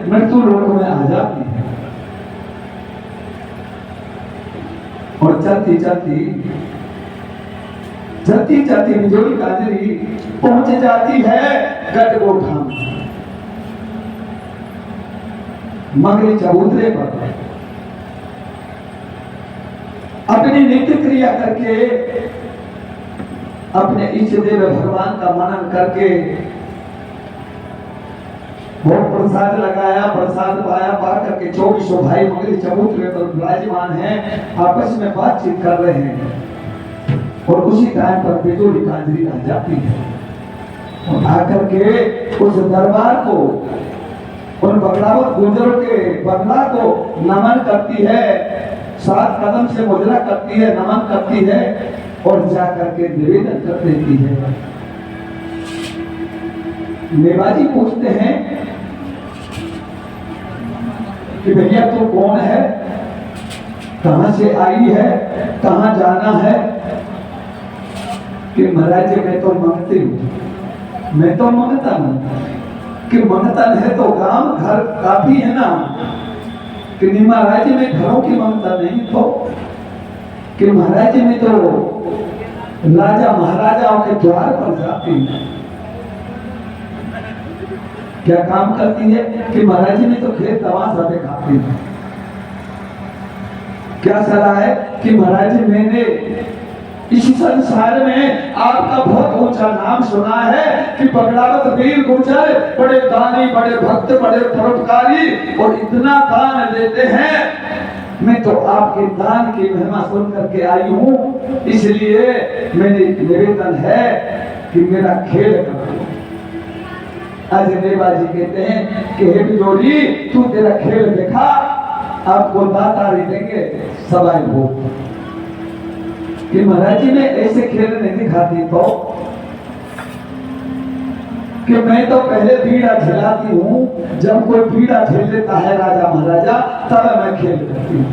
मृत्यु लोक में आ जाती है और चलती चलती चलती चलती बिजोरी काजरी पहुंच जाती है गटगोठा मगरी चबूतरे पर। अपनी नित्य क्रिया करके अपने इष्ट देव भगवान का मनन करके बहुत प्रसाद लगाया, प्रसाद पाया, पा करके 24 भाई मगरी चबूतरे पर विराजमान हैं, आपस में बातचीत कर रहे हैं और उसी टाइम पर बिजोरी काजरी आ जाती है और आकर के उस दरबार को, उन बगलावत गुजरों के बंगला को नमन करती है, 7 कदम से मुजरा करती है, नमन करती है और जाकर के निवेदन कर देती है। नेवाजी पूछते हैं कि भैया तू कौन है, कहां से आई है, कहां जाना है? कि महाराज जी मैं तो मांगती हूं, मैं तो मांगता हूं कि मंगतन है तो काम घर काफी है ना, कि नहीं महाराज जी में घरों की मंगता नहीं तो, कि महाराज जी में तो राजा महाराजाओं के द्वार पर जाती है। क्या काम करती है? कि महाराज जी में तो खेत तमाशा दिखाती है। क्या सलाह है? कि महाराज जी मैंने इस संसार में आपका बहुत ऊंचा नाम सुना है कि बगलावत वीर गुर्जर बड़े दानी, बड़े भक्त, बड़े परोपकारी और इतना दान देते हैं। मैं तो आपके दान की महिमा सुन करके आई हूं, इसलिए मेरी निवेदन है कि मेरा खेल करो। आज नेवाजी कहते हैं कि हे बिजोरी तू तेरा खेल दिखा, आपको दातारी देंगे सवाई भोग। कि महाराज जी ने ऐसे खेल नहीं दिखाती तो, कि मैं तो पहले बीड़ा झेलाती हूँ, जब कोई बीड़ा झेल लेता है राजा महाराजा तब मैं खेल करती हूँ।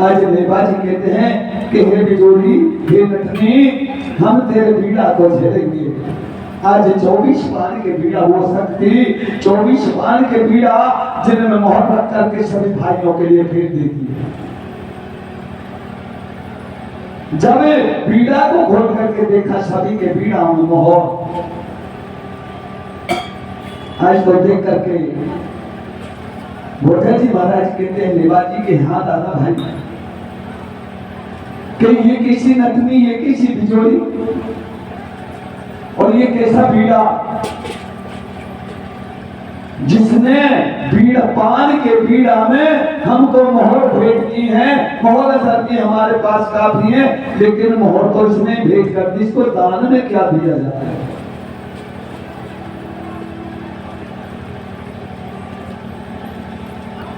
आज नेवाजी कहते हैं कि हे बिजोरी, हे नटनी, हम तेरे बीड़ा को झेलेंगे। आज 24 पान के बीड़ा हो सकती, 24 पान के बीड़ा जिनमें मोहर रख करके सभी भाइयों के लिए फेर देती है। जब बीड़ा को खोल करके देखा सभी के बीड़ा में मोहर, आज तो देख करके भोजा जी महाराज कहते हैं नेवाजी के हाथ दादा भाई कि ये किसी नथनी, ये किसी बिजोरी और ये कैसा बीड़ा जिसने बीड़ा पान के बीड़ा में हमको मोहर भेंट की है। मोहर सर की हमारे पास काफी है, लेकिन मोहर तो इसने भेंट कर दी, इसको दान में क्या दिया जाता है?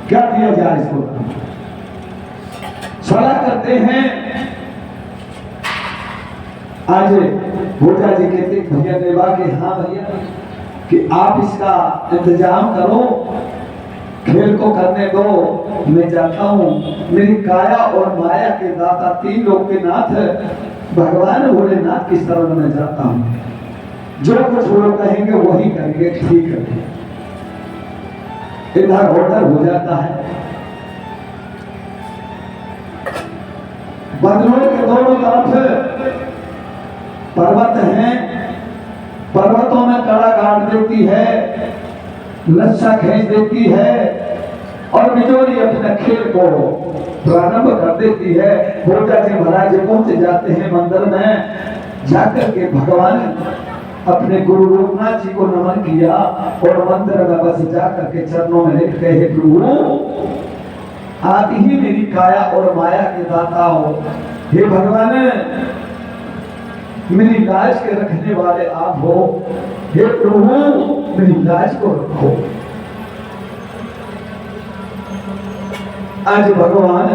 क्या दिया जाए इसको? सलाह करते हैं। आज भोजा जी कहते भैया देवा के हाँ भैया कि आप इसका इंतजाम करो, खेल को करने दो, मैं जाता हूँ। मेरी काया और माया के दाता, 3 लोक के नाथ भगवान भोलेनाथ की शरण में जाता हूँ। जो कुछ वो लोग कहेंगे वही करेंगे, ठीक है। इधर उधर हो जाता है। बदनों के दोनों तरफ पर्वत हैं, पर्वतों में कड़ा गाड़ देती है, लच्छा खींच देती है और बिजोरी अपने खेल को प्रारंभ कर देती है। भोजा जी महाराज पहुंच जाते हैं मंदिर में, जाकर के भगवान अपने गुरु रूपनाथ जी को नमन किया और मंदिर में बस जाकर के चरणों में लिख के, हे प्रभु आप ही मेरी काया और माया के दाता हो, हे भगवान मेरी लाज के रखने वाले आप हो, हे प्रभु मेरी लाज को रखो। आज भगवान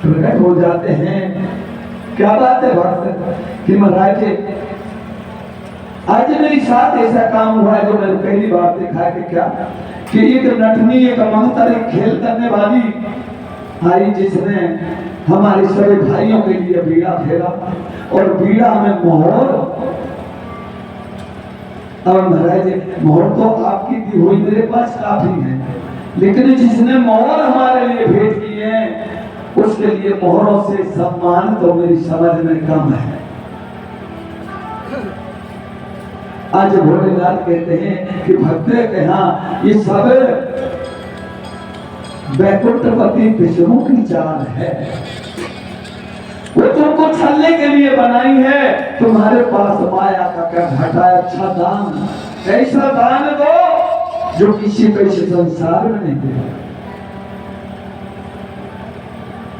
प्रकट हो जाते हैं। क्या बात है भक्त कि महाराज आज मेरे साथ ऐसा काम हुआ है जो मैंने पहली बार देखा है। कि क्या कि एक नटनी, एक मंगतर, एक खेल करने वाली आई जिसने हमारे सभी भाइयों के लिए बीड़ा फेरा और बीड़ा में मोहर अब महाराज मोहर तो आपकी दी हुई मेरे पास काफी है, लेकिन जिसने मोहर हमारे लिए भेंट की है उसके लिए मोहरों से सम्मान तो मेरी समझ में कम है। आज भोलेनाथ कहते हैं कि भक्त के यहाँ ये सब वैकुंठपति विष्णु की चाल है, वो तुमको छलने के लिए बनाई है। तुम्हारे पास माया का क्या घाटा है, अच्छा दान, ऐसा दान दो जो किसी को इस संसार में नहीं दे।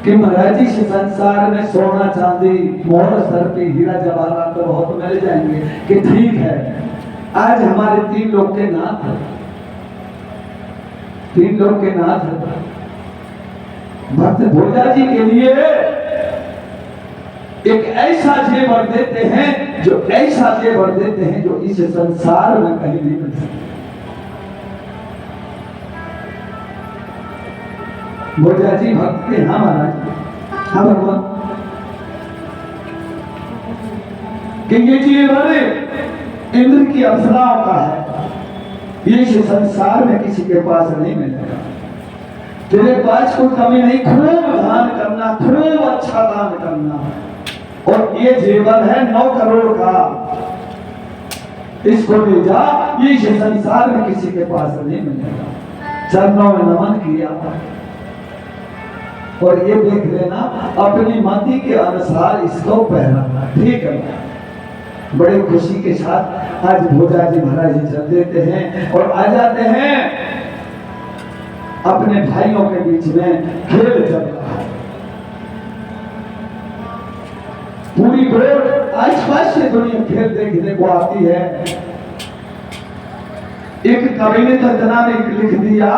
कि महाराज इस संसार में सोना चांदी मोहर सर्पी हीरा जवाहरात तो बहुत मिल जाएंगे कि ठीक है। आज हमारे 3 लोग के नाथ है, 3 लोग के नाथ है। भक्त भोजा जी के लिए एक ऐसा जेवर देते हैं, जो ऐसा जेवर देते हैं जो इस संसार में कहीं नहीं मिल सकता। भोजा जी भक्त के हाँ महाराज, हाँ भगवान कि ये जेवर इंद्र की अप्सराओं का है, ये इस संसार में किसी के पास नहीं मिलेगा। तेरे पास कोई कमी नहीं, खूब दान करना, खूब अच्छा दान करना। और ये जेवर है 9 करोड़ का, इसको ले जा, ये इस संसार में किसी के पास नहीं मिलेगा। चरणों में नमन किया और ये देख लेना अपनी मति के अनुसार इसको पहनाना, ठीक है। बड़े खुशी के साथ आज भोजा जी महाराज जी चल देते हैं और आ जाते हैं। अपने भाइयों के बीच में खेल चल रहा है, पूरी रोड आसपास से दुनिया खेल देखने को आती है। एक कवि ने तो इतना लिख दिया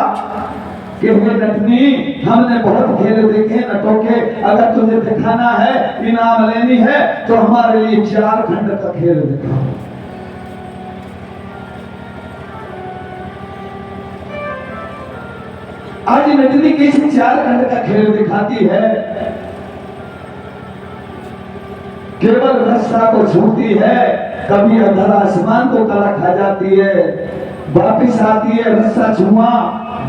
कि नटनी हमने बहुत खेल देखे नटों के, अगर तुझे दिखाना है इनाम लेनी है तो हमारे लिए 4 खंड का खेल दिखाओ। आज नटनी किसी 4 खंड का खेल दिखाती है, केवल रस्सा को छूती है, कभी अंधर आसमान को कला खा जाती है, वापिस आती है रस्सा छुआ,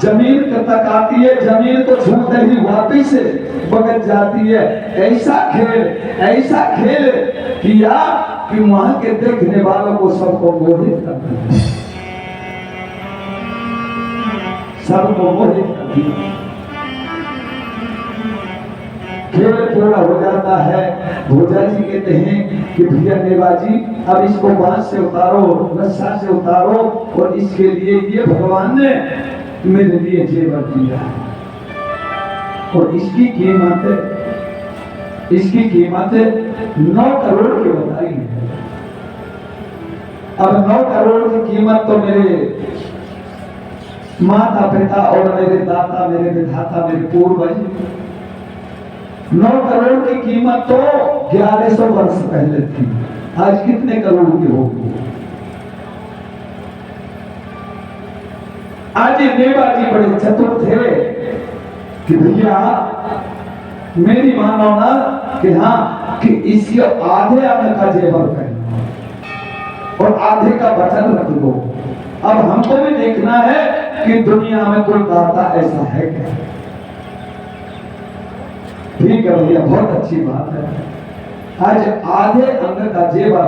जमीन तक आती है, जमीन को छूते ही वापिस बगल जाती है। ऐसा खेल किया कि वहां के देखने वालों को सबको मोहित कर दिया, सबको मोहित कर दिया। खेल पूरा हो जाता है। भोजा जी कहते हैं कि भैया नेवाजी अब इसको बांस से उतारो, रस्सा से उतारो, और इसके लिए ये भगवान ने मेरे लिए जेवर दिया है और इसकी कीमत 9 करोड़ की बताई है। अब 9 करोड़ की कीमत तो मेरे माता पिता और मेरे दाता, मेरे विधाता, मेरे पूर्वज, 9 करोड़ की कीमत तो 1100 वर्ष पहले थी। आज कितने करोड़ की होगी? आज नेवा जी बड़े चतुर थे कि भैया मेरी मानो ना कि हाँ कि इसके आधे अंग का जेवर पहनो और आधे का बटन रख दो। अब हमको भी देखना है कि दुनिया में कोई दाता ऐसा है क्या। ठीक है भैया, बहुत अच्छी बात है। आज आधे अंग का जेवर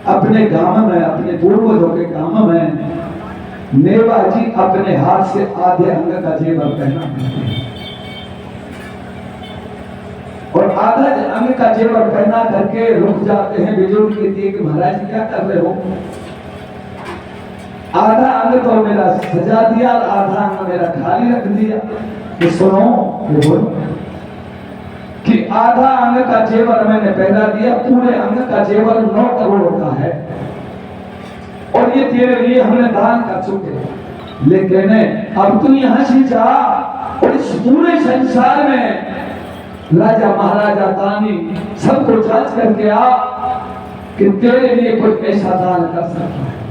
अपने गांव में, अपने पूर्वजों के गांव में नेवा जी अपने हाथ से आधे अंग का जेवर पहना और आधा अंग का जेवर पहना करके रुक जाते हैं। बुजुर्ग कहती है कि महाराज क्या कर रहे हो? आधा अंग तो मेरा सजा दिया, आधा अंग मेरा खाली रख दिया। तो सुनो कि आधा अंग का जेवर मैंने पहना दिया, पूरे अंग का जेवर 9 करोड़ का है और ये तेरे लिए हमने दान कर चुके। लेकिन अब तू यहाँ से जा और इस पूरे संसार में राजा महाराजा तानी सबको जांच करके आ कि तेरे लिए कोई ऐसा दान कर सकता है।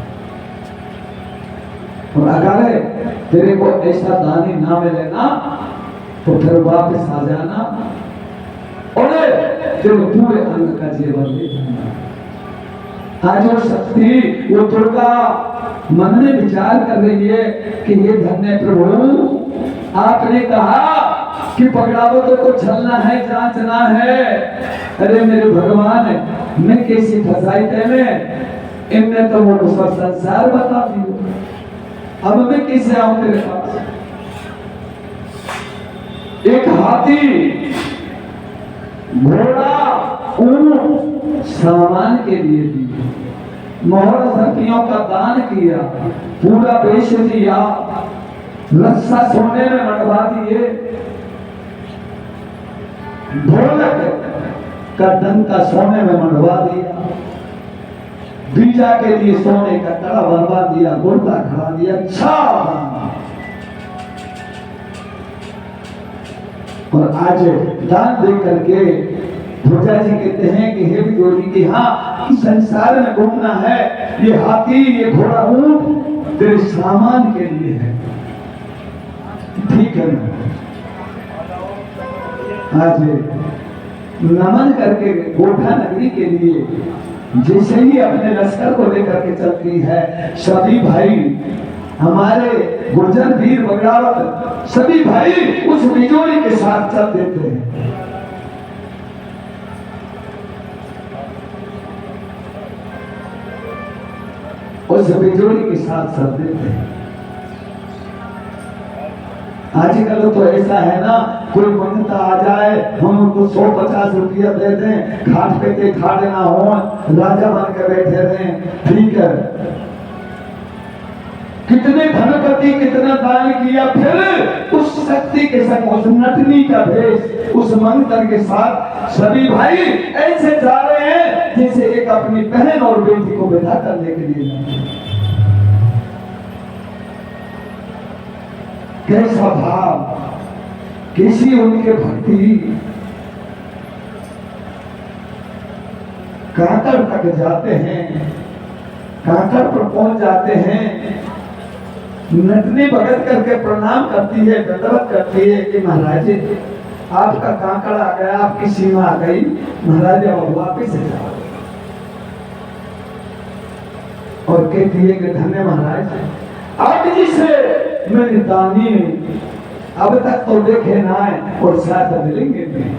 और अगर तेरे को ऐसा दानी ना मिले ना तो फिर वापस आ जाना और तेरे पूरे अंग का जेवर ले जाना। आज वो शक्ति, वो दुर्गा मन में विचार कर रही है कि ये धन्य प्रभु, आपने कहा कि पगड़ावतों को छलना है, जांचना है। अरे मेरे भगवान, मैं कैसी फसाई तेने, इनने तो वो दूसरा संसार बता दिया। अब मैं कैसे आऊं तेरे पास? एक हाथी, घोड़ा, ऊंट सामान के लिए दिए, मोहर सखियों का दान किया, पूरा बेच दिया, लस्सा सोने में मंडवा दिए, ढोलक का डंका सोने में मंडवा दिया, बीजा के लिए सोने का कड़ा बनवा दिया, गुर्दा खड़ा दिया, अच्छा। और आज दान दे करके ध्वजा जी कहते हैं कि हे विदुरी की, हाँ, इस संसार में घूमना है, ये हाथी, ये घोड़ा, ऊंट तेरे सामान के लिए है, ठीक है ना? आज नमन करके गोठा नगरी के लिए जैसे ही अपने लश्कर को लेकर के चलती है, सभी भाई, हमारे गुर्जर वीर बगड़ावत, सभी भाई उस बिजोरी के साथ चल देते हैं। उस बिजोरी के साथ चल देते हैं। आजकल तो ऐसा है ना, कोई मंगता आ जाए, हम उनको 150 रुपया दे दें, घाट पे के खाड़े ना हो, राजा बन के बैठे रहें, ठीक है। कितने धनपति, कितना दान किया, फिर उस शक्ति के संग, उस नटनी का भेष, उस मंत्र के साथ सभी भाई ऐसे जा रहे हैं जैसे एक अपनी बहन और बेटी को विदा करने के लिए जाते हैं। कैसा भाव, कैसी उनके भक्ति, कांकड़ तक जाते हैं, कांकड़ पर पहुंच जाते हैं। नटनी भगत करके प्रणाम करती है, दंडवत करती है कि महाराज आपका कांकड़ आ गया, आपकी सीमा आ गई, महाराज अब वापिस जाओ। और कहती है कि धन्य महाराज, आप जिसे मैंने दानी अब तक तो देखे ना है और शायद मिलेंगे नहीं,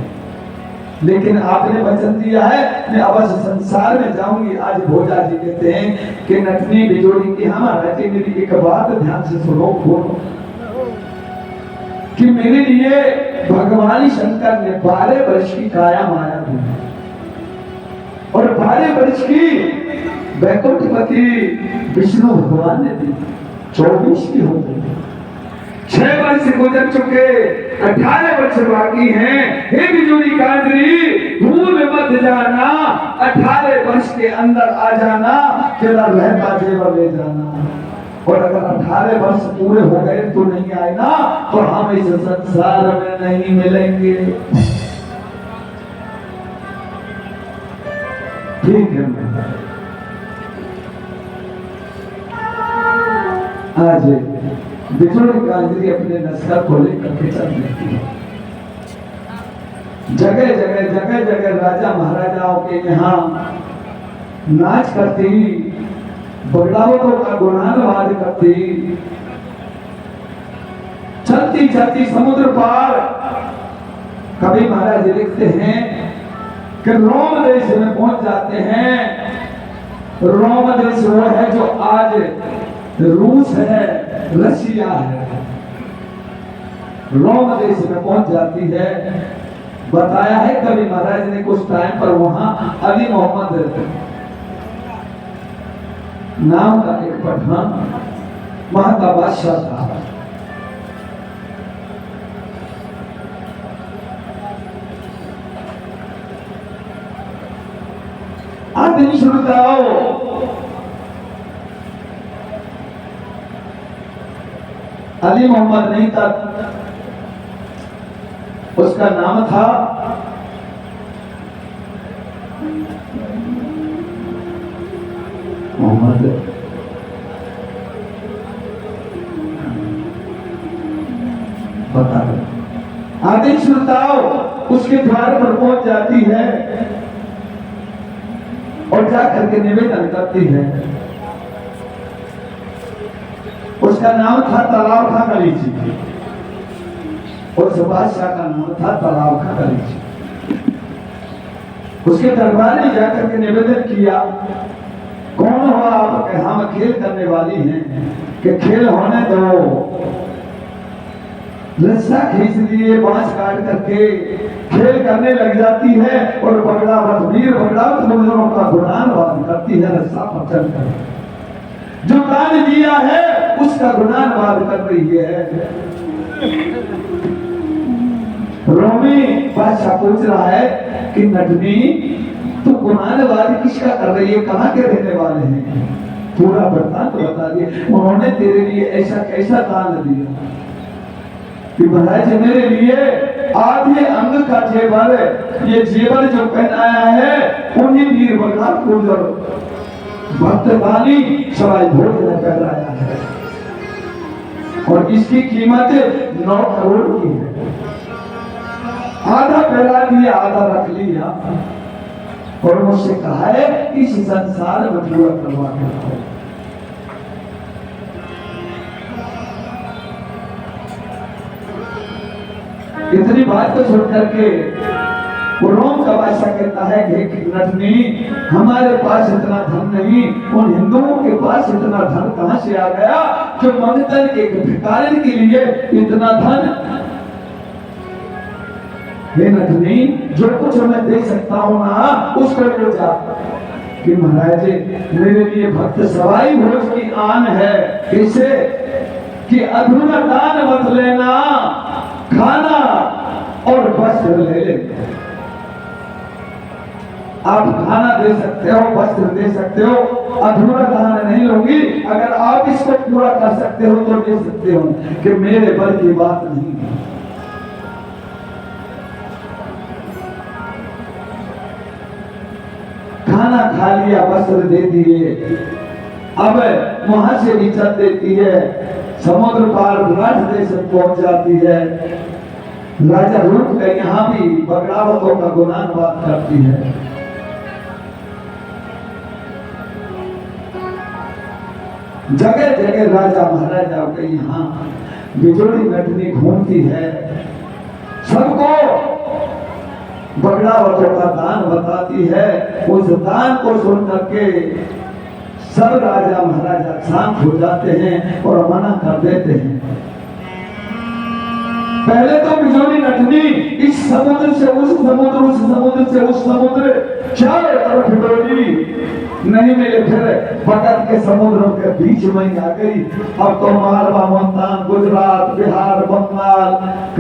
लेकिन आपने वचन दिया है मैं अवश्य संसार में जाऊंगी। आज भोजा जी कहते हैं कि नटनी बिजोड़ी की, हमारा जी मेरी एक बात ध्यान से सुनो, बोलो कि मेरे लिए भगवान शंकर ने 12 वर्ष की काया माया दी और 12 वर्ष की वैकुंठपति विष्णु भगवान ने दी, 24 की हो गई। 6 वर्ष गुजर चुके, 18 वर्ष बाकी हैं। हे बिजोड़ी कांजरी, भूल मत जाना, 18 वर्ष के अंदर आ जाना, तेरा रहता जेवर ले जाना। और अगर 18 वर्ष पूरे हो गए तो नहीं आए ना, तो हम इस संसार में नहीं मिलेंगे, ठीक है? आज बिजोड़ी कांजरी अपने नस्ल को लेकर के चल देती है। जगह जगह राजा महाराजाओं के यहाँ नाच करती, बगड़ावतों का गुणगान करती, चलती चलती समुद्र पार। कभी महाराज लिखते हैं कि रोम देश में पहुंच जाते हैं। रोम देश वो है जो आज रूस है, रशिया है, रोम देश में पहुंच जाती है। बताया है कभी महाराज ने कुछ टाइम पर वहां अली मोहम्मद नाम का एक पठान वहां का बादशाह था। आदमी सुनताओ, अली मोहम्मद नहीं था, उसका नाम था मोहम्मद। बता दो, आदि सुनताओ उसके द्वार पर पहुंच जाती है और जाकर के निवेदन करती है। उसका नाम था तालाब खा गलीची, उस बादशाह का नाम था तालाब खा गलीची। उसके दरबार में जाकर के निवेदन किया, कौन हो आप? हम खेल करने वाली हैं कि खेल होने दो। रस्सा खींच लिए, बांस काट करके खेल करने लग जाती है और बगड़ावत वीर बगड़ावत मुजरों का गुणानवाद करती है। रस्सा पर चल कर जो दान दिया है उसका गुणानवाद कर रही है। रोमी बादशाह पूछ रहा है कि नटनी तू गुणानवाद किसका कर रही है, कहाँ के रहने वाले हैं? पूरा वृत्तांत बता दिए। उन्होंने तेरे लिए ऐसा कैसा दान दिया कि महाराज मेरे लिए आधे अंग का जेवर, ये जेवर जो पहनाया है उन्हीं वीर बगड़ावत गुर्जर भक्तदानी सवाई भोज ने पहनाया है और इसकी कीमत 9 करोड़ की है। आधा पहला दिया, आधा रख लिया और मुझसे कहा है इस संसार में पूरा करवा के रखो। इतनी बात को सुन करके रोम का बादशाह कहता है कि नटनी हमारे पास इतना धन नहीं, उन हिंदुओं के पास इतना धन कहां से आ गया जो मंगतन के भिखारी के लिए इतना धन? हे नटनी जो कुछ मैं दे सकता हूं ना उसको ले जा। कि महाराज मेरे लिए भक्त सवाई भोज की आन है, कैसे कि अधूरा दान मत लेना, खाना और वस्त्र ले लेना। आप खाना दे सकते हो, वस्त्र दे सकते हो, अधूरा दान नहीं लूंगी। अगर आप इसको पूरा कर सकते हो तो दे सकते हो कि मेरे बल की बात नहीं है। खाना खा लिया, वस्त्र दे दिए, अब वहां से भी चल देती है, समुद्र पार विराट देश पहुंच जाती है। राजा रुक कर यहाँ भी बगड़ावतों का गुणानवाद करती है। जगह जगह राजा महाराजा के यहाँ बिजोड़ी नटनी घूमती है, सबको बगड़ावतों का दान बताती है। उस दान को सुन करके सब राजा महाराजा शांत हो जाते हैं और मना कर देते हैं। पहले तो बिजोड़ी नटनी इस समुद्र से उस समुद्र, उस समुद्र से उस समुद्र चारों तरफ डोली, नहीं मिले, फिर बगल के समुद्रों के बीच में ही आ गई। अब तो मालवा, मुल्तान, गुजरात, बिहार, बंगाल,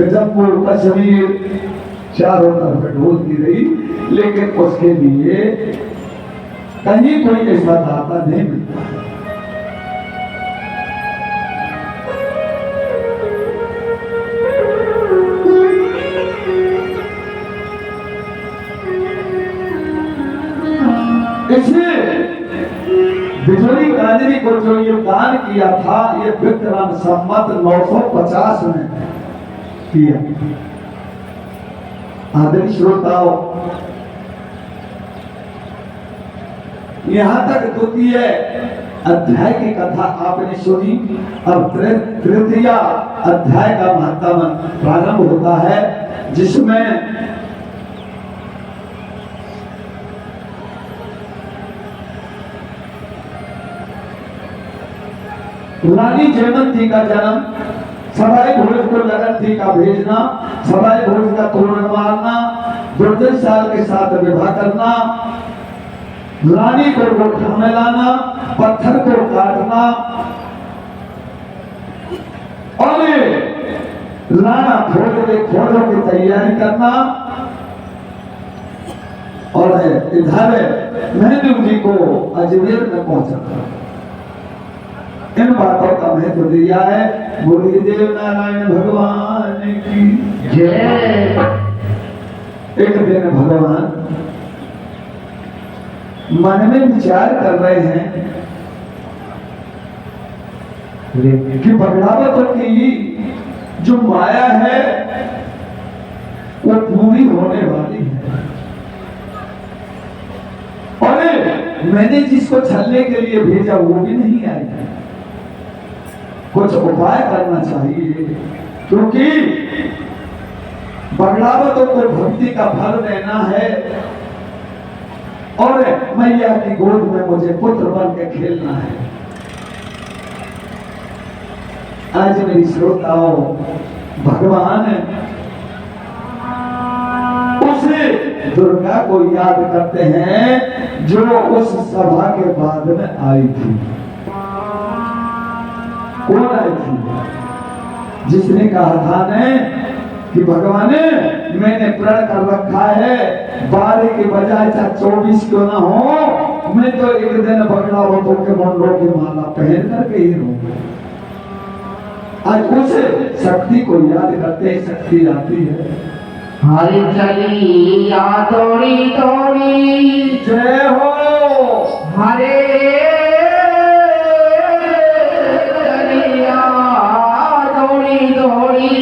जम्मू कश्मीर चारों तरफ ढूंढती रही, लेकिन उसके लिए कहीं कोई ऐसा दाता नहीं मिलता। इसलिए बिजोड़ी कांजरी को जो ये दान किया था, ये विक्रम संवत 950 में किया। आदरणीय श्रोताओं, यहाँ तक द्वितीय अध्याय की कथा आपने सुनी। अब तृतीय अध्याय का महत्व प्रारंभ होता है, जिसमें रानी जयवंती का जन्म, सवाई भोज को लगन का भेजना, सवाई भोज का तोरण मारना, दुर्दशा के साथ विवाह करना, रानी को गोठा में लाना, पत्थर को काटना और राणा खोजों की तैयारी करना और इधर महदेव जी को अजमेर में पहुंचाना। इन बातों का महत्व दिया है। बोलिए देव नारायण भगवान की जय। एक दिन भगवान मन में विचार कर रहे हैं कि बगड़ावतों की जो माया है वो पूरी होने वाली है और मैंने जिसको छलने के लिए भेजा वो भी नहीं आई। कुछ उपाय करना चाहिए, क्योंकि बगलावतों को भक्ति का फल देना है और मैया की गोद में मुझे पुत्र बन के खेलना है। आज मेरी श्रोताओं, भगवान उस दुर्गा को याद करते हैं जो उस सभा के बाद में आई थी। कौन आई थी? जिसने कहा था ने कि भगवान मैंने प्रण कर रखा है 12 के बजाय चाहे 24 क्यों ना हो, मैं तो एक दिन बगलावतों के मंडलों की माला पहन करके ही रहूंगा। आज उस शक्ति को याद करते शक्ति आती है। हरि चलिया दौड़ी दौड़ी जय हो। हरे चलिया दौड़ी दौड़ी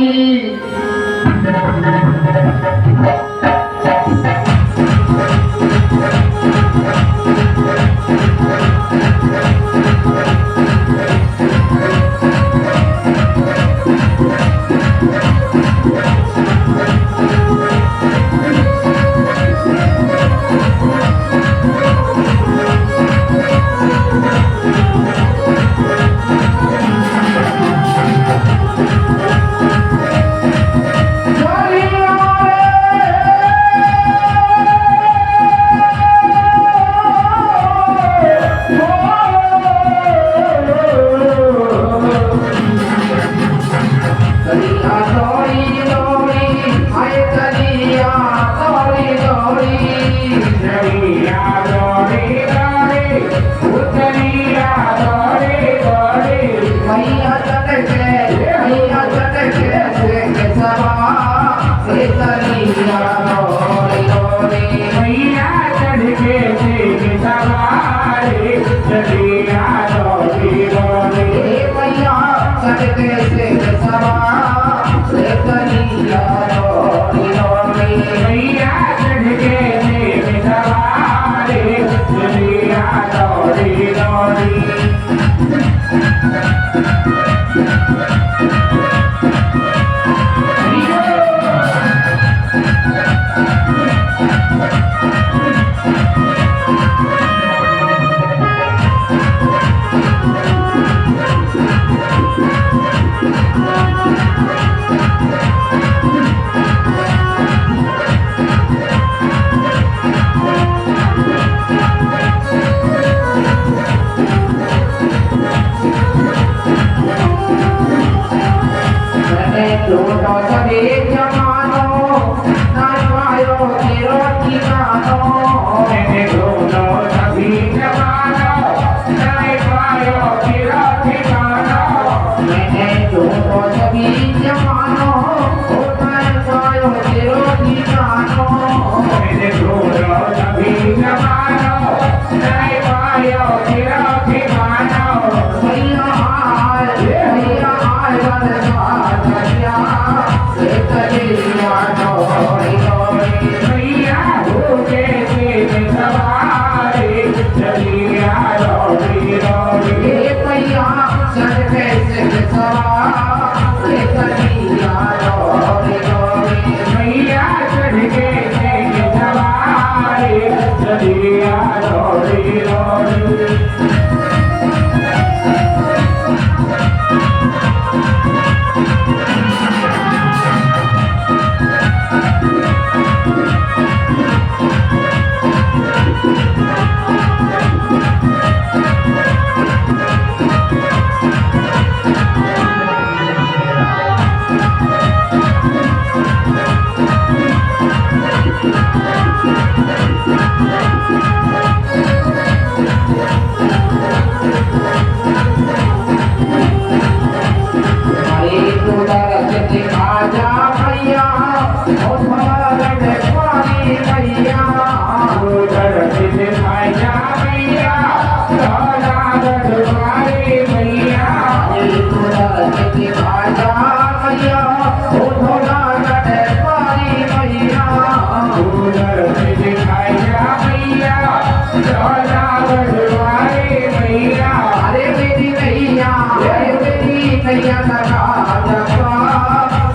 कन्हैया लगा जपा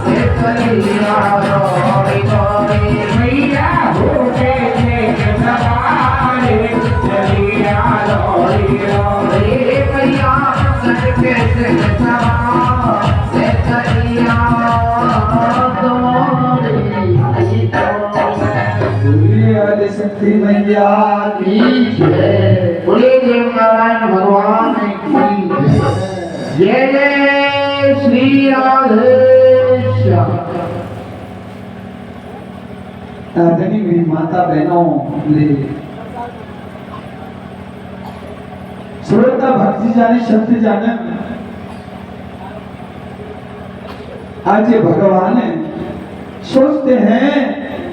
से चलिया दौड़ी दौड़ी मैया होके सवारी चलिया दौड़ी दौड़ी मैया सड़के से सवार से चलिया दौड़ी बोलिए आदि शक्ति मैया की जय। बोलिए देव नारायण भगवान की जय। जय श्री राधे श्याम। आदरणीय मेरी माता बहनों ले श्रोता भक्ति जाने शक्ति जाने आज ये भगवान सोचते हैं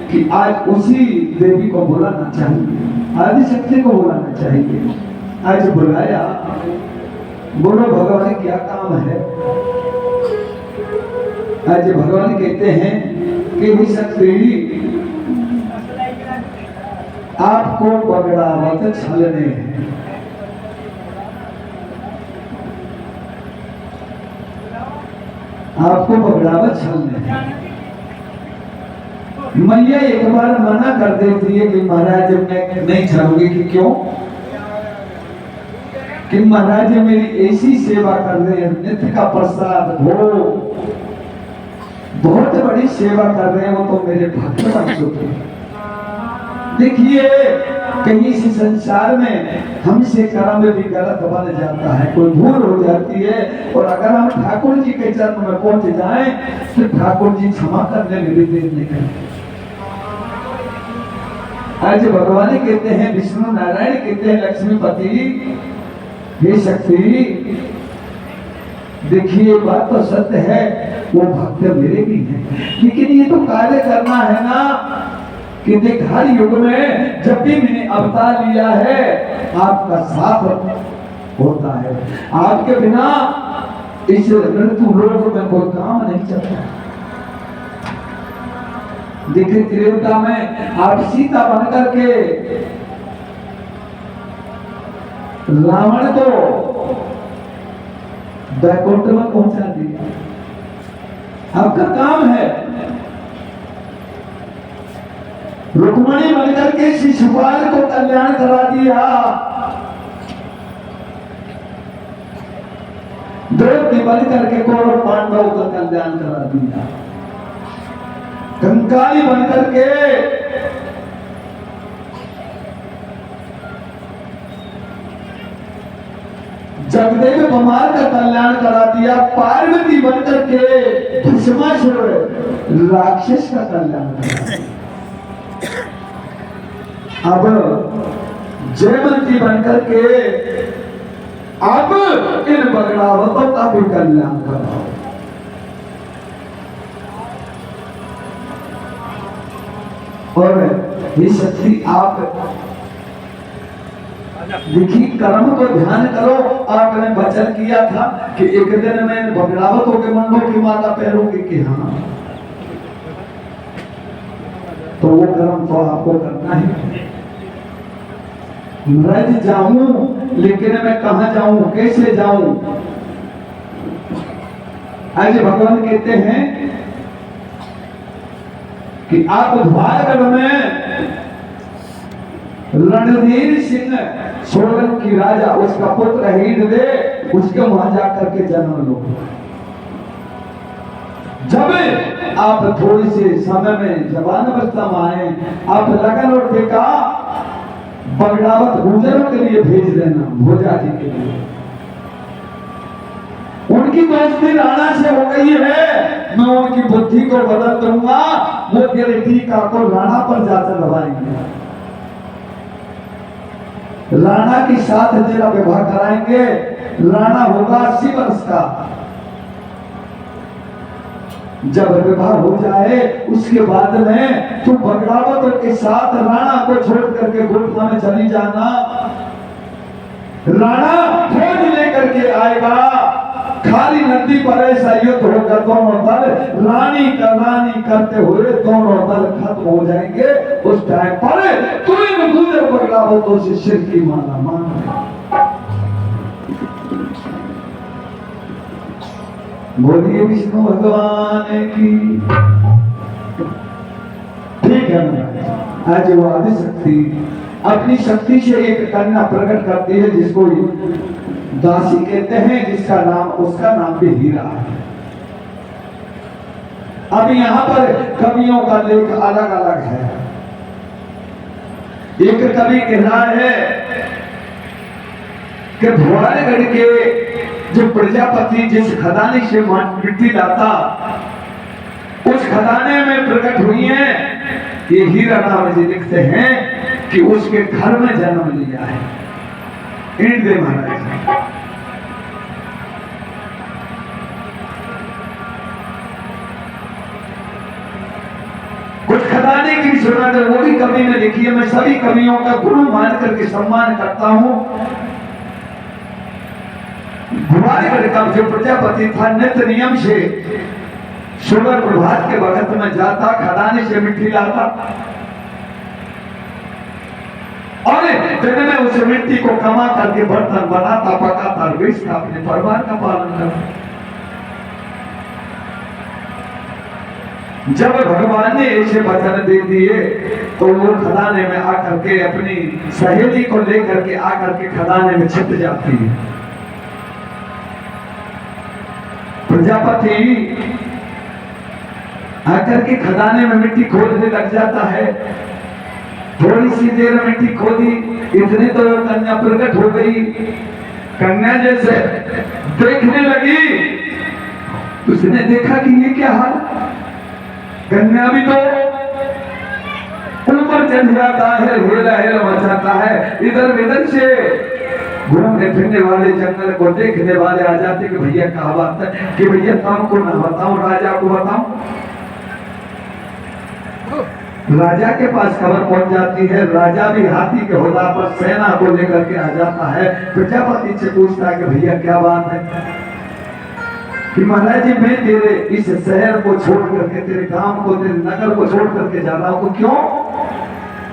कि आज उसी देवी को बुलाना चाहिए, आदि शक्ति को बुलाना चाहिए। आज बुलाया, बोलो भगवान क्या काम है। आज भगवान कहते हैं कि हे शक्ति आपको बगड़ावत छलने हैं। आपको बगड़ावत छलने हैं। मैया एक बार मना कर देती है कि महाराज मैं नहीं छलूंगी। कि क्यों? कि महाराज मेरी ऐसी सेवा कर रहे हैं, नित्य का प्रसाद भोग बहुत बड़ी सेवा कर रहे हैं, वो तो मेरे भक्त बन चुके हैं। देखिए कहीं इस संसार में हमसे कर्म भी गलत बन जाता है, कोई भूल हो जाती है, और अगर हम ठाकुर जी के चरण में पहुंच जाएं तो ठाकुर जी क्षमा करने में भी देर नहीं करते। आज भगवान कहते हैं, विष्णु नारायण कहते हैं लक्ष्मीपति हे शक्ति देखिए बात तो सत्य है, वो भक्त मेरे भी हैं, लेकिन ये तो कार्य करना है ना कि देख हर युग में जब भी मैंने अवतार लिया है आपका साथ होता है। आपके बिना इस मृत्यु लोक में कोई काम नहीं चलता। देखिए त्रेता में आप सीता बनकर के रावण को बैकुंठ में पहुंचा दिया। आपका काम है। रुक्मणी बनकर के शिशुपाल को कल्याण करा दिया। द्रौपदी बनकर के कौरव पांडवों का कल्याण करा दिया। कंकाली बनकर के जगदेव कुमार का कल्याण करा दिया। पार्वती बनकर के भस्मासुर राक्षस का कल्याण करा दिया। अब जयवंती बनकर के अब इन बगड़ावतों का भी कल्याण करो। और ये शक्ति आप देखिए कर्म को ध्यान करो। आपने वचन किया था कि एक दिन में बगड़ावतों के मंडों की माता पहनोगे कि हाँ, तो वो कर्म तो आपको करना ही। रज जाऊं लेकिन मैं कहां जाऊं, कैसे जाऊं? आज भगवान कहते हैं कि आप द्वारगढ़ में रणधीर सिंह सोलन की राजा उसका पुत्र हीर दे, उसके वहां जाकर के जन्म लो। जब आप थोड़ी से समय में जवान अवस्था में आए, आप लगन और टेका बगड़ावत गुजरों के लिए भेज देना, भोजा जी के लिए। उनकी दोस्ती राणा से हो गई है, मैं उनकी बुद्धि को बदल दूंगा, वो तेरे टीका को राणा पर जाकर दबाएंगे। राणा के साथ तेरा विवाह कराएंगे। राणा होगा 80 वर्ष का। जब विवाह हो जाए उसके बाद में तू बगड़ावत के साथ राणा को छोड़ करके गुफा में चली जाना। राणा फौज लेकर के आएगा, खाली नदी पर ऐसा युद्ध होकर दोनों दल रानी करते हुए दोनों दल खत्म हो जाएंगे। उस टाइम पर तू इन गुजर बगड़ावतों से सिर की माला मान। बोलिए विष्णु भगवान की। ठीक है महाराज, आज वो आदि शक्ति अपनी शक्ति से एक कन्या प्रकट करती है जिसको दासी कहते हैं, जिसका नाम, उसका नाम भी हीरा है। अब यहाँ पर कवियों का लेख अलग अलग है। एक कवि कह रहा है कि भवानीगढ़ के जो प्रजापति जिस खदाने से मिट्टी लाता, उस खदाने में प्रकट हुई है। ये हीरा नाम जी लिखते हैं कि उसके घर में जन्म लिया है। ईंट दे महाराज। कुछ खदाने की सुना जो वो भी कवि ने लिखी है। मैं सभी कवियों का गुरु मान करके सम्मान करता हूं। भवानीगढ़ का जो प्रजापति था नित्य नियम से सुबह प्रभात के वक्त में जाता, खदाने से मिट्टी लाता और दिन में उस मिट्टी को कमा करके बर्तन बनाता, पकाता और बेचता, अपने परिवार का पालन करता। जब भगवान ने ऐसे वचन दे दिए तो वो खदाने में आकर के अपनी सहेली को लेकर के आकर के खदाने में छिप जाती है। प्रजापति आकर के खदाने में मिट्टी खोदने लग जाता है। थोड़ी सी देर मिट्टी खोदी, इतने तो कन्या प्रकट हो गई। कन्या जैसे देखने लगी, उसने देखा कि ये क्या हाल। कन्या भी तो ऊपर चढ़ जाता है, हेला हेला मचाता है। इधर इधर से घूमने फिरने वाले जंगल को देखने वाले आ जाते कि भैया क्या बात है, कि भैया तुमको ना बताऊं, राजा को बताऊं। राजा के पास खबर पहुंच जाती है। राजा भी हाथी के होदा पर सेना को लेकर के आ जाता है। प्रजापति से पूछता है कि भैया क्या बात है, कि महाराज जी मैं तेरे इस शहर को छोड़ करके, तेरे गांव को, तेरे नगर को छोड़ करके जा रहा हूं। क्यों?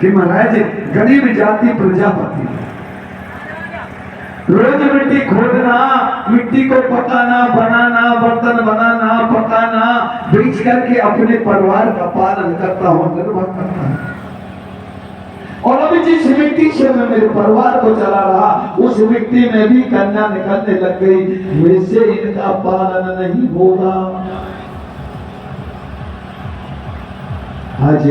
कि महाराज गरीब जाति प्रजापति रोज मिट्टी खोदना, मिट्टी को पकाना, बनाना, बर्तन बनाना, पकाना, बेच करके अपने परिवार का पालन करता हूं, निर्वाह करता हूं। और अभी जिस मिट्टी से मैं मेरे परिवार को चला रहा, उस मिट्टी में भी कन्या निकलने लग गई। मुझसे इनका पालन नहीं होगा। आज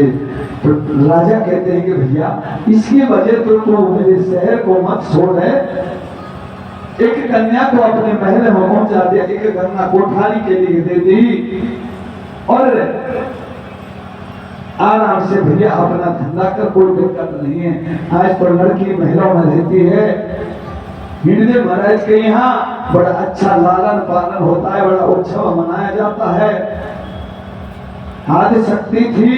तो राजा कहते हैं कि भैया इसकी वजह तो तू मेरे शहर को मत छोड़ है। एक कन्या को अपने महल में पहुंचा दिया, एक कन्या कोठारी के लिए दे दी और आराम से भैया अपना धंधा कर, कोई दिक्कत नहीं है। आज तो लड़की महलों में रहती है। हिंदे महाराज के यहाँ बड़ा अच्छा लालन पालन होता है, बड़ा उत्सव मनाया जाता है। आदि शक्ति थी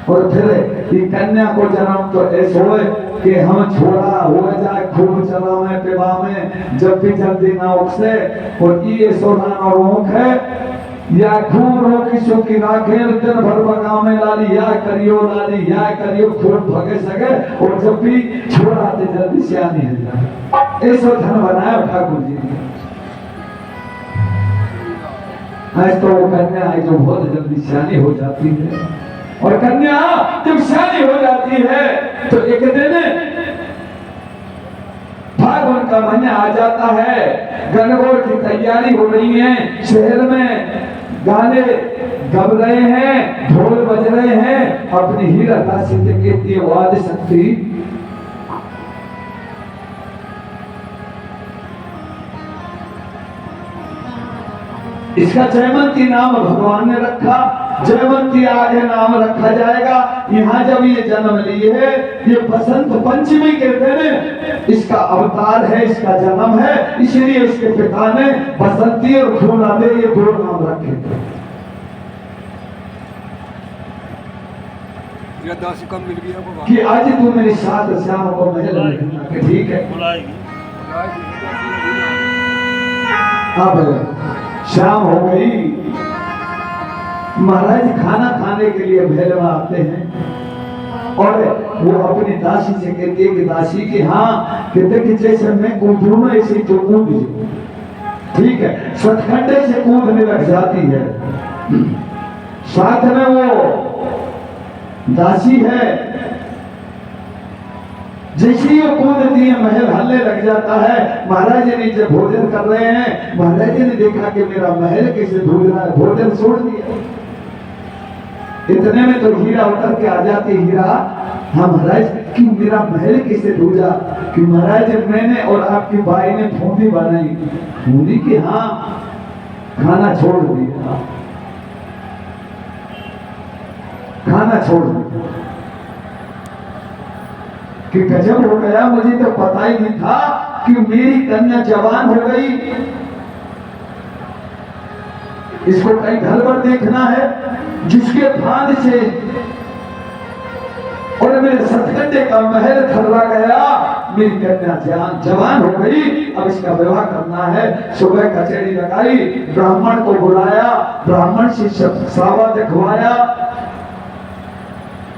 और फिर ये कन्या को जन्म तो ऐसे हो कि हम छोड़ा हो जाए खूब चला में पिबा में, जब भी जल्दी ना उठसे। और ये सोना और ऊख है या खूब रोकी सुखी राखे, दिन भर बगा में लाली या करियो लाली या करियो खूब भगे सके। और जब भी छोड़ा तो जल्दी सियानी हो जाए। ऐसा धन बनाया ठाकुर जी ने। आज तो वो कन्या है जो बहुत जल्दी सियानी हो जाती है। और कन्या जब शादी हो जाती है तो एक दिन फागुन का महीना आ जाता है। गणगौर की तैयारी हो रही है, शहर में गाने गब रहे हैं, ढोल बज रहे हैं। अपनी हीरा दासी से कहती है वाद शक्ति, इसका जयवंती नाम भगवान ने रखा। जयवंती आगे नाम रखा जाएगा। यहाँ जब ये जन्म लिए है, ये बसंत पंचमी के दिन इसका अवतार है, इसका जन्म है। इसलिए इसके पिता ने बसंती और फूलादे ये दो नाम रखे थे। कम मिल गया कि आज तू मेरे साथ श्याम को महल में, ठीक है। अब शाम हो गई, महाराज खाना खाने के लिए महल में आते हैं और वो अपनी दासी से कहते हैं कि दासी की हाँ कहते कि जैसे मैं कूदूं ना ऐसे तो कूद। ठीक है, सतखंडे से कूदने लग जाती है। साथ में वो दासी है, जैसे ही वो कूदती है महल हल्ले लग जाता है। महाराज जी नीचे भोजन कर रहे हैं, महाराज जी ने देखा कि मेरा महल कैसे धूल रहा है, भोजन छोड़ दिया। इतने में तो हीरा उतर के आ जाती। हीरा, हाँ महाराज, कि मेरा महल कैसे धूजा? कि महाराज मैंने और आपकी बाई ने फूंदी बनाई। फूंदी कि हाँ, खाना छोड़ दिया, खाना छोड़ दिया। कि गजब हो गया, मुझे तो पता ही नहीं था कि मेरी कन्या जवान हो गई। इसको कहीं घर पर देखना है जिसके फांद से और मेरे सतकंडे का महल खर्रा गया। मेरी कन्या जवान हो गई, अब इसका विवाह करना है। सुबह कचहरी लगाई, ब्राह्मण को बुलाया, ब्राह्मण से सावा दिखवाया,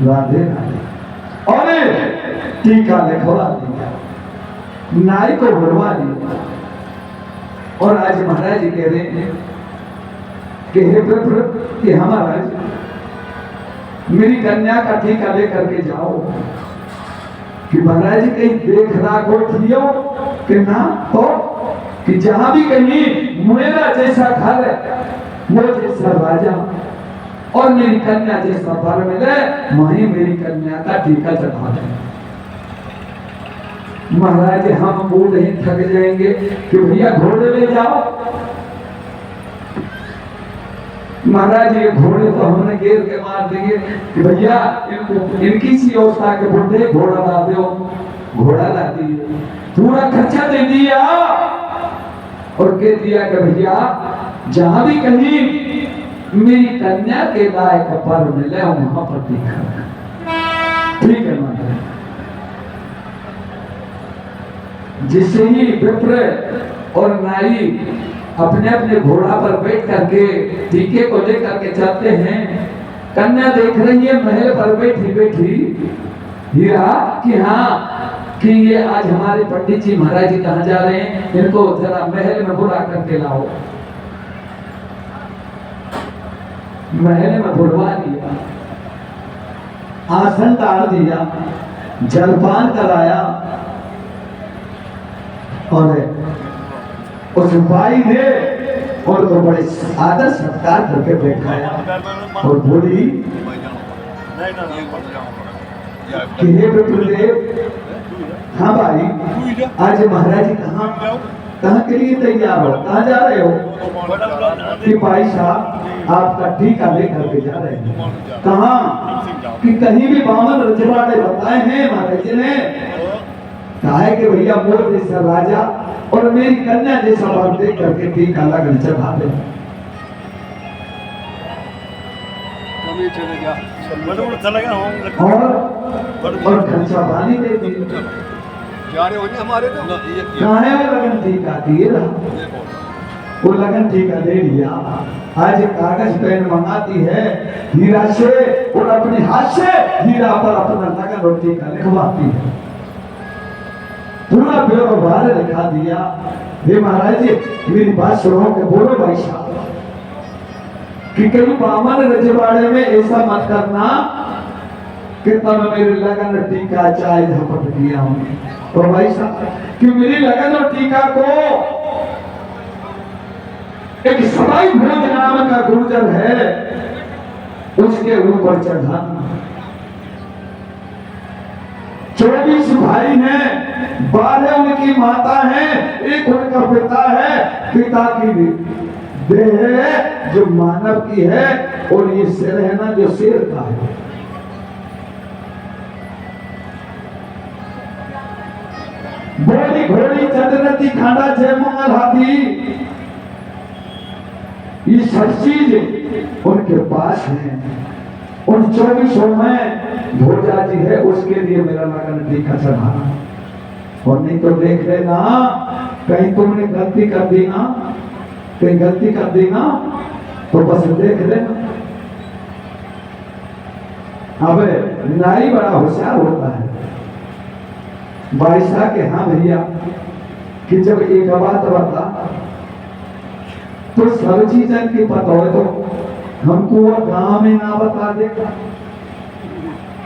राधे राधे, और टीका लिखवा दिया, नाई को बुलवा दिया। और आज महाराज जी कह रहे हैं कि हे प्रभु, कि हमारा मेरी कन्या का टीका लेकर के जाओ। कि महाराज कहीं देख राख हो कि ना हो, कि जहां भी कहीं मेरा जैसा घर है, वो जैसा राजा और मेरी कन्या जैसा वर मिले, वहीं मेरी कन्या का टीका चढ़ा दें। महाराज हम बूढ़े ही थक जाएंगे कि भैया घोड़े ले जाओ। महाराज ये घोड़े तो हमने घेर के मार देंगे कि भैया इनकी सी अवस्था के बुढ़े घोड़ा ला दो। घोड़ा ला दिए, पूरा खर्चा दे दिया और कह दिया कि भैया जहां भी कहीं मेरी कन्या के लायक पर मिले वहां पर दिखा। ठीक है महाराज। जिससे ही विप्र और नाई अपने अपने घोड़ा पर बैठ करके टीके को लेकर के चलते हैं। कन्या देख रही है महल पर बैठी बैठी हीरा कि हाँ, कि ये आज हमारे पंडित जी महाराज जी कहाँ जा रहे हैं, इनको जरा महल में बुला करके लाओ। महल में बुलवा दिया, आसन डाल दिया, जलपान कराया और उस भाई ने और तो बड़े आदर सत्कार करके बैठाया और बोली कि हे विप्र, हाँ भाई, आज महाराज जी कहाँ के लिए तैयार हो, कहाँ जा रहे हो? कि भाई साहब आपका टीका लेकर के जा रहे हैं। कहाँ? कि कहीं भी बामन रजवाड़े बताए हैं महाराज जी ने। कहा है कि भैया मोर जैसा राजा और मेरी कन्या जैसा वर देख करके टीका लगन चढ़ा दे। और खर्चा पानी दे दी। हमारे कहाँ है वो लगन टीका दिए, वो लगन टीका ले लिया। आज कागज पेन मंगाती है हीरा से और अपने हाथ से हीरा पर अपना लगन और टीका लिखवाती है। पूरा व्यवहार लिखा दिया। हे महाराज जी मेरी बात सुनो के बोलो भाई साहब कि कहीं बामन रजवाड़े में ऐसा मत करना कि तब मेरे लगन टीका चाय झपट दिया हूँ। और भाई साहब कि मेरी लगन और टीका को एक सवाई भोज नाम का गुर्जर है उसके ऊपर चढ़ाना। 24 भाई हैं, 12 उनकी माता है, एक उनका पिता है। पिता की देह है जो मानव की है और ये सिर है ना जो शेर का है। बोली घोड़ी चंद्रती खांडा जय मंगल हाथी, ये सब चीज उनके पास है। उन 24 में भोजा जी है, उसके लिए मेरा लगन टीका चढ़ाना। और नहीं तो देख लेना कहीं तुमने गलती कर दी ना, कहीं गलती कर दी ना तो बस देख लेना। अब नाई बड़ा होशियार होता है। बारिशा के हाँ भैया कि जब एक बात बता तो सब चीजन की पता हो तो हमको वो गांव में ना बता देगा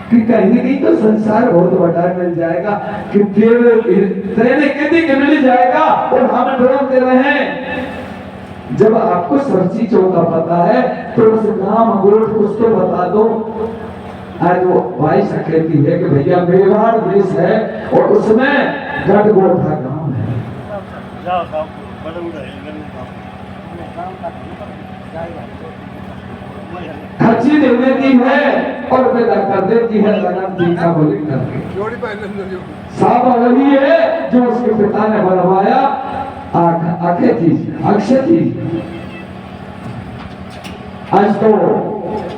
कि कहीं न कहीं तो संसार बहुत बड़ा मिल जाएगा कि तेरे कितनी के मिल जाएगा और हम ढूंढते रहे। जब आपको सब चीजों का पता है तो उस गांव गोठ कुछ तो बता दो। आज वो भाई कहती है कि भैया मेवाड़ देश है और उसमें गढ़गोठा गांव है। खर्ची दे देती है और पैदा कर देती है लगन तीखा बोली करके। जोड़ी पहन लो। साबा वही है जो उसके पिता ने बनवाया आंखें थी अक्षय थी। आज तो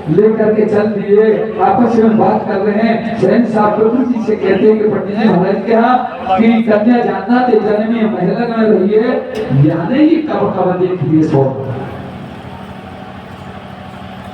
लेकर के चल दिए आपस में बात कर रहे हैं। सैन साहब प्रभु जी से कहते हैं कि पंडित जी महाराज के यहाँ कि कन्या जानना थे जन्मी महल में रही है यानी ही कब कब देख दिए सो